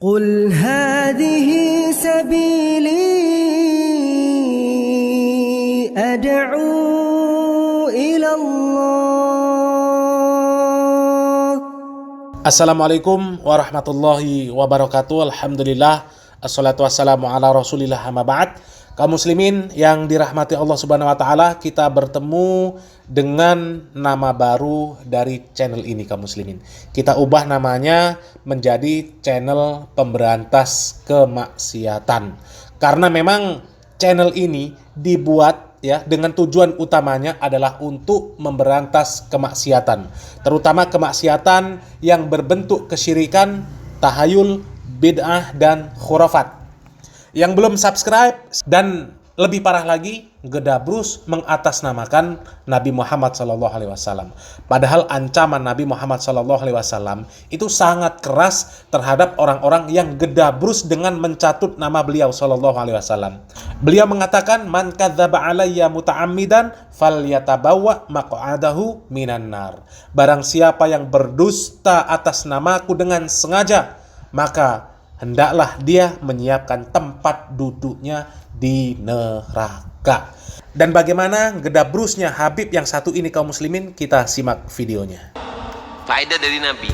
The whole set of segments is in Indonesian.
قل هذه سبيلي أدعو إلى الله. Assalamualaikum warahmatullahi wabarakatuh. Alhamdulillah, assalatu wassalamu ala rasulillah, amma ba'd. Kaum muslimin yang dirahmati Allah subhanahu wa ta'ala, kita bertemu dengan nama baru dari channel ini, kaum muslimin. Kita ubah namanya menjadi channel pemberantas kemaksiatan. Karena memang channel ini dibuat dengan tujuan utamanya adalah untuk memberantas kemaksiatan, terutama kemaksiatan yang berbentuk kesyirikan, tahayul, bid'ah, dan khurafat. Yang belum subscribe dan lebih parah lagi, gedabrus mengatasnamakan Nabi Muhammad SAW. Padahal ancaman Nabi Muhammad SAW itu sangat keras terhadap orang-orang yang gedabrus dengan mencatut nama beliau SAW. Beliau mengatakan, "Man kadzdzaba alayya muta'ammidan falyatabawwa maq'adahu minan nar." Barang siapa yang berdusta atas namaku dengan sengaja, maka hendaklah dia menyiapkan tempat duduknya di neraka. Dan bagaimana gedabrusnya Habib yang satu ini, kaum muslimin? Kita simak videonya. Faedah dari Nabi,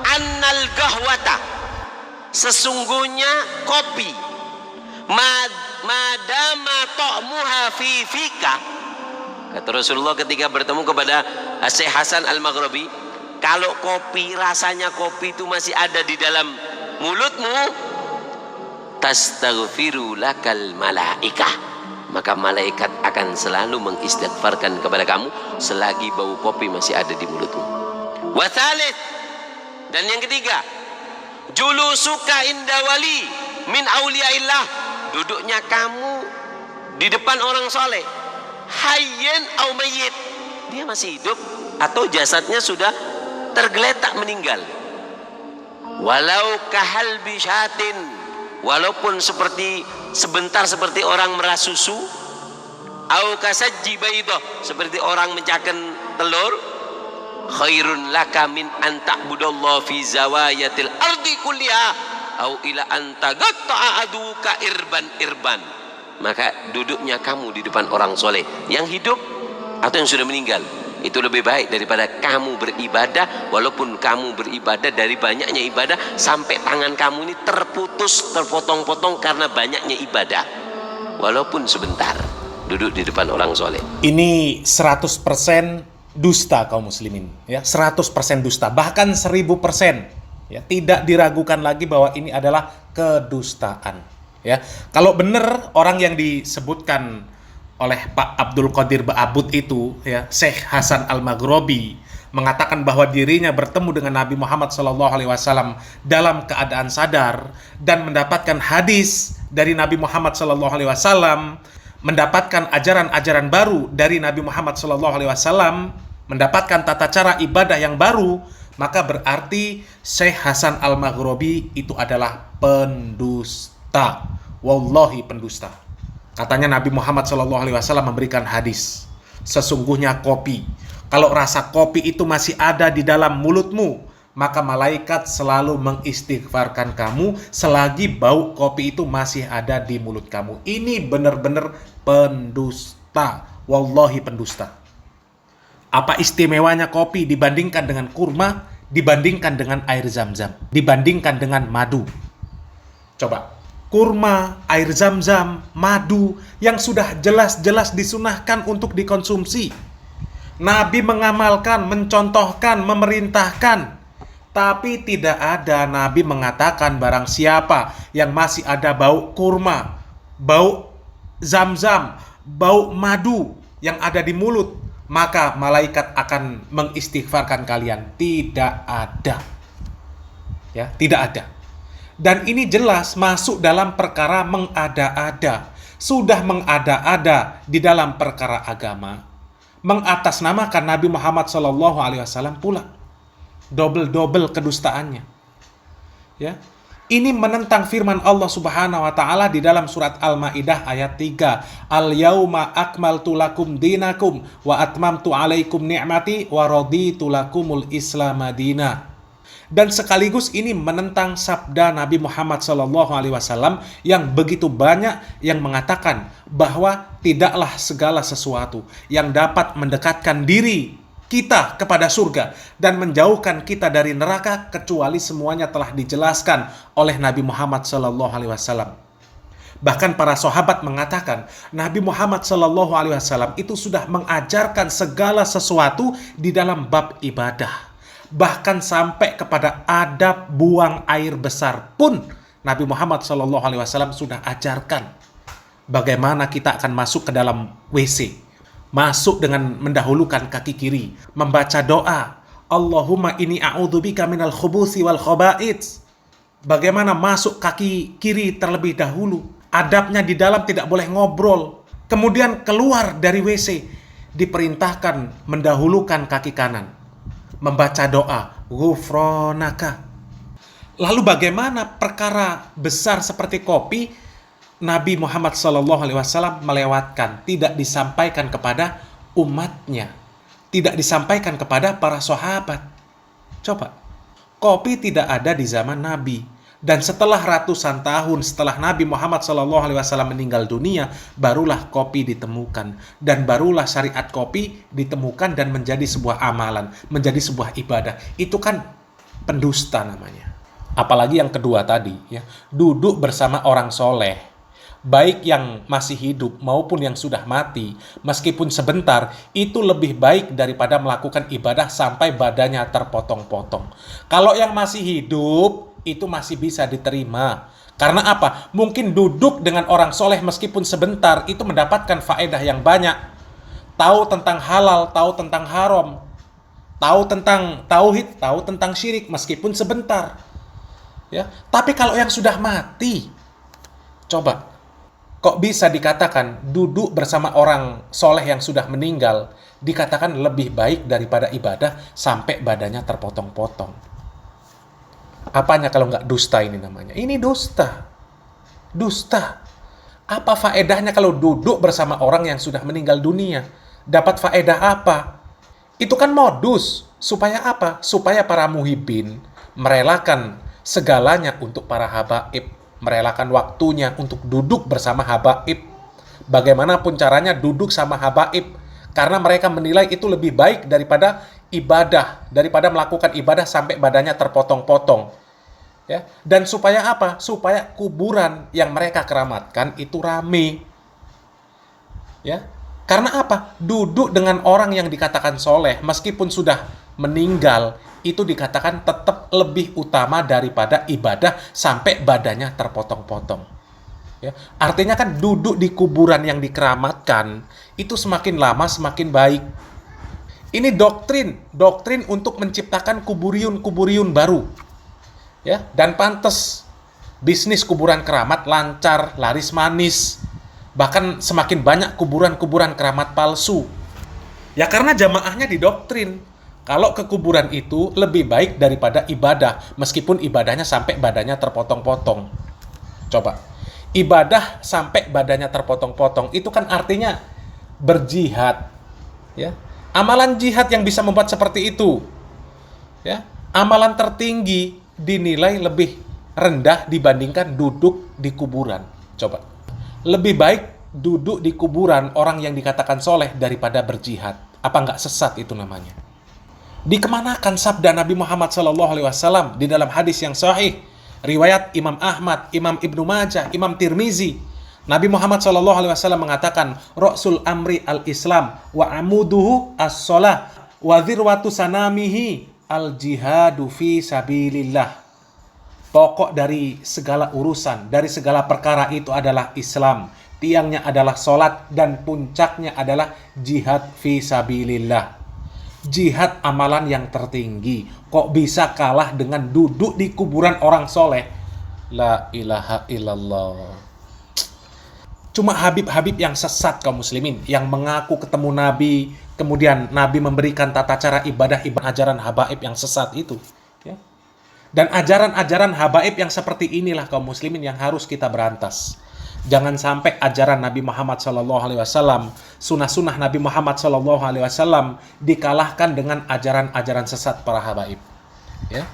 annal gahwata, sesungguhnya kopi, madama ta'muha fi fika, kata Rasulullah ketika bertemu kepada Syekh Hasan Al-Maghribi, kalau kopi, rasanya kopi itu masih ada di dalam mulutmu, tastaghfiru lakal malaikah, maka malaikat akan selalu mengistighfarkan kepada kamu selagi bau kopi masih ada di mulutmu. Wa thalith, dan yang ketiga, julusuka inda wali min auliyaillah, duduknya kamu di depan orang soleh, hayyin au mayyit, dia masih hidup atau jasadnya sudah tergeletak meninggal. Walau kahal bisyatin, walaupun sebentar seperti orang merah susu, au kasajji baidah, seperti orang mencakan telur, khairun laka min an ta'budallaha fi zawayatil ardi kulliha au ila an taqatta'a aduka irban. Maka duduknya kamu di depan orang soleh yang hidup atau yang sudah meninggal, itu lebih baik daripada kamu beribadah, walaupun kamu beribadah dari banyaknya ibadah sampai tangan kamu ini terputus, terpotong-potong karena banyaknya ibadah, walaupun sebentar duduk di depan orang soleh. Ini 100% dusta, kaum muslimin, 100% dusta, bahkan 1000%, tidak diragukan lagi bahwa ini adalah kedustaan. Kalau benar orang yang disebutkan oleh Pak Abdul Qadir Ba'abud itu, Syekh Hasan Al-Maghribi mengatakan bahwa dirinya bertemu dengan Nabi Muhammad SAW dalam keadaan sadar dan mendapatkan hadis dari Nabi Muhammad SAW, mendapatkan ajaran-ajaran baru dari Nabi Muhammad SAW, mendapatkan tata cara ibadah yang baru, maka berarti Syekh Hasan Al-Maghribi itu adalah pendusta. Wallahi, pendusta. Katanya Nabi Muhammad SAW memberikan hadis, sesungguhnya kopi, kalau rasa kopi itu masih ada di dalam mulutmu, maka malaikat selalu mengistighfarkan kamu selagi bau kopi itu masih ada di mulut kamu. Ini benar-benar pendusta. Wallahi, pendusta. Apa istimewanya kopi dibandingkan dengan kurma, dibandingkan dengan air zam-zam, dibandingkan dengan madu? Coba. Kurma, air zam-zam, madu yang sudah jelas-jelas disunahkan untuk dikonsumsi. Nabi mengamalkan, mencontohkan, memerintahkan. Tapi tidak ada Nabi mengatakan barang siapa yang masih ada bau kurma, bau zam-zam, bau madu yang ada di mulut, maka malaikat akan mengistighfarkan kalian. Tidak ada. Tidak ada. Dan ini jelas masuk dalam perkara mengada-ada. Sudah mengada-ada di dalam perkara agama, mengatasnamakan Nabi Muhammad SAW pula. Double kedustaannya. Ini menentang firman Allah Subhanahu wa taala di dalam surat Al-Maidah ayat 3. Al-yauma akmaltu lakum dinakum wa atmamtu alaikum ni'mati wa raditu lakumul Islam madina. Dan sekaligus ini menentang sabda Nabi Muhammad SAW yang begitu banyak yang mengatakan bahwa tidaklah segala sesuatu yang dapat mendekatkan diri kita kepada surga dan menjauhkan kita dari neraka kecuali semuanya telah dijelaskan oleh Nabi Muhammad SAW. Bahkan para sahabat mengatakan Nabi Muhammad SAW itu sudah mengajarkan segala sesuatu di dalam bab ibadah. Bahkan sampai kepada adab buang air besar pun Nabi Muhammad SAW sudah ajarkan. Bagaimana kita akan masuk ke dalam WC. Masuk dengan mendahulukan kaki kiri. Membaca doa. Allahumma inni a'udzubika minal khubuthi wal khaba'its. Bagaimana masuk kaki kiri terlebih dahulu. Adabnya di dalam tidak boleh ngobrol. Kemudian keluar dari WC. Diperintahkan mendahulukan kaki kanan. Membaca doa ghufranaka. Lalu bagaimana perkara besar seperti kopi Nabi Muhammad SAW melewatkan, tidak disampaikan kepada umatnya, tidak disampaikan kepada para sahabat. Coba, kopi tidak ada di zaman Nabi, dan setelah ratusan tahun setelah Nabi Muhammad SAW meninggal dunia, barulah kopi ditemukan, dan barulah syariat kopi ditemukan dan menjadi sebuah amalan, menjadi sebuah ibadah. Itu kan pendusta namanya. Apalagi yang kedua tadi, ya, duduk bersama orang soleh, baik yang masih hidup maupun yang sudah mati, meskipun sebentar, itu lebih baik daripada melakukan ibadah sampai badannya terpotong-potong. Kalau yang masih hidup, itu masih bisa diterima. Karena apa? Mungkin duduk dengan orang soleh meskipun sebentar, itu mendapatkan faedah yang banyak. Tahu tentang halal, tahu tentang haram, tahu tentang tauhid, tahu tentang syirik meskipun sebentar. Ya, tapi kalau yang sudah mati, coba, kok bisa dikatakan duduk bersama orang soleh yang sudah meninggal dikatakan lebih baik daripada ibadah sampai badannya terpotong-potong? Apanya kalau nggak dusta ini namanya? Ini dusta. Dusta. Apa faedahnya kalau duduk bersama orang yang sudah meninggal dunia? Dapat faedah apa? Itu kan modus. Supaya apa? Supaya para muhibbin merelakan segalanya untuk para habaib. Merelakan waktunya untuk duduk bersama habaib. Bagaimanapun caranya duduk sama habaib. Karena mereka menilai itu lebih baik daripada ibadah. Daripada melakukan ibadah sampai badannya terpotong-potong. Ya. Dan supaya apa? Supaya kuburan yang mereka keramatkan itu rame. Ya. Karena apa? Duduk dengan orang yang dikatakan soleh, meskipun sudah meninggal, itu dikatakan tetap lebih utama daripada ibadah sampai badannya terpotong-potong. Ya. Artinya kan duduk di kuburan yang dikeramatkan, itu semakin lama semakin baik. Ini doktrin untuk menciptakan kuburiun-kuburiun baru. Ya, dan pantas bisnis kuburan keramat lancar, laris manis. Bahkan semakin banyak kuburan-kuburan keramat palsu. Ya karena jamaahnya didoktrin kalau ke kuburan itu lebih baik daripada ibadah, meskipun ibadahnya sampai badannya terpotong-potong. Coba, ibadah sampai badannya terpotong-potong itu kan artinya berjihad. Ya, amalan jihad yang bisa membuat seperti itu, ya, amalan tertinggi dinilai lebih rendah dibandingkan duduk di kuburan. Coba, lebih baik duduk di kuburan orang yang dikatakan soleh daripada berjihad. Apa nggak sesat itu namanya? Dikemanakan sabda Nabi Muhammad SAW di dalam hadis yang sahih, riwayat Imam Ahmad, Imam Ibnu Majah, Imam Tirmizi. Nabi Muhammad SAW mengatakan, Rasul amri al-Islam wa amuduhu as-sholah wa dhirwatu sanamihi al-jihadu fi sabilillah. Pokok dari segala urusan, dari segala perkara itu adalah Islam. Tiangnya adalah sholat dan puncaknya adalah jihad fi sabilillah. Jihad amalan yang tertinggi. Kok bisa kalah dengan duduk di kuburan orang soleh? La ilaha illallah. Cuma Habib-Habib yang sesat kaum muslimin, yang mengaku ketemu Nabi, kemudian Nabi memberikan tata cara ibadah ajaran habaib yang sesat itu. Ya. Dan ajaran-ajaran habaib yang seperti inilah kaum muslimin yang harus kita berantas. Jangan sampai ajaran Nabi Muhammad SAW, sunnah-sunnah Nabi Muhammad SAW dikalahkan dengan ajaran-ajaran sesat para habaib. Ya.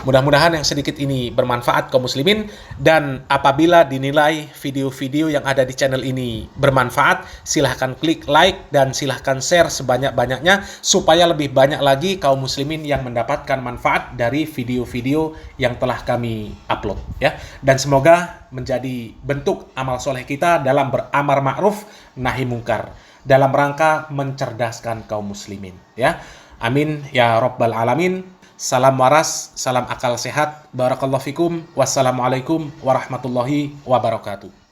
Mudah-mudahan yang sedikit ini bermanfaat kaum muslimin, dan apabila dinilai video-video yang ada di channel ini bermanfaat, silahkan klik like dan silahkan share sebanyak-banyaknya supaya lebih banyak lagi kaum muslimin yang mendapatkan manfaat dari video-video yang telah kami upload ya. Dan semoga menjadi bentuk amal soleh kita dalam beramar ma'ruf nahi mungkar dalam rangka mencerdaskan kaum muslimin ya. Amin ya rabbal alamin. Salam waras, salam akal sehat. Barakallahu fikum. Wassalamualaikum warahmatullahi wabarakatuh.